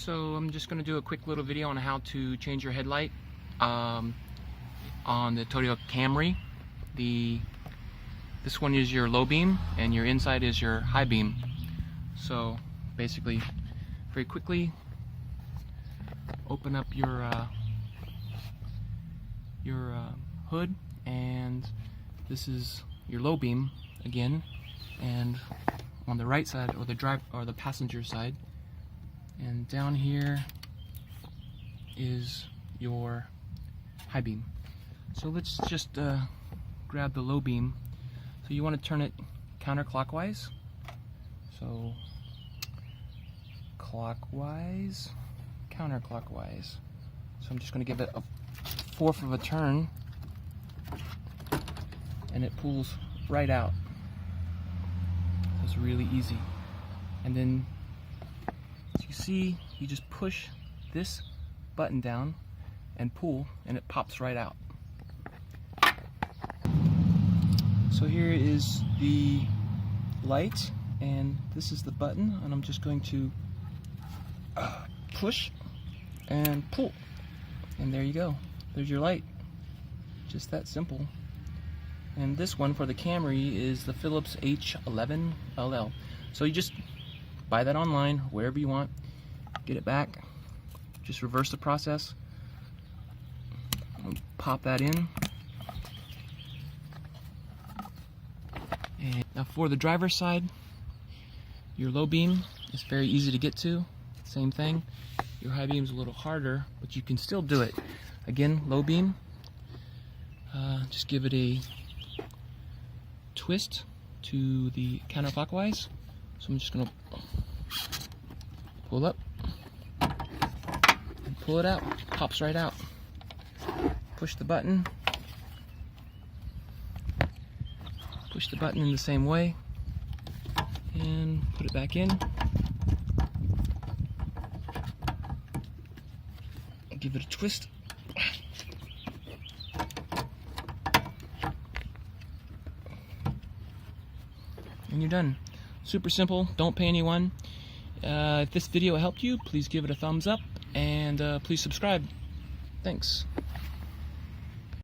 So I'm just going to do a quick little video on how to change your headlight on the Toyota Camry. This one is your low beam and your inside is your high beam. So basically, very quickly, open up your hood, and this is your low beam again, and on the right side, or the passenger side, and down here is your high beam. So let's just grab the low beam. So you want to turn it counterclockwise. So clockwise, counterclockwise. So I'm just going to give it a fourth of a turn, and it pulls right out. So it's really easy. And then, as you see, you just push this button down and pull, and it pops right out. So here is the light, and this is the button, and I'm just going to push and pull, and there you go. There's your light. Just that simple. And this one for the Camry is the Philips H11LL. So you just buy that online, wherever you want, get it back, just reverse the process, pop that in. And now for the driver's side, your low beam is very easy to get to. Same thing. Your high beam is a little harder, but you can still do it. Again, low beam, just give it a twist to the counterclockwise. So I'm just going to pull up and pull it out. Pops right out. Push the button. Push the button in the same way and put it back in. Give it a twist. And you're done. Super simple, don't pay anyone. If this video helped you, please give it a thumbs up, and please subscribe. Thanks.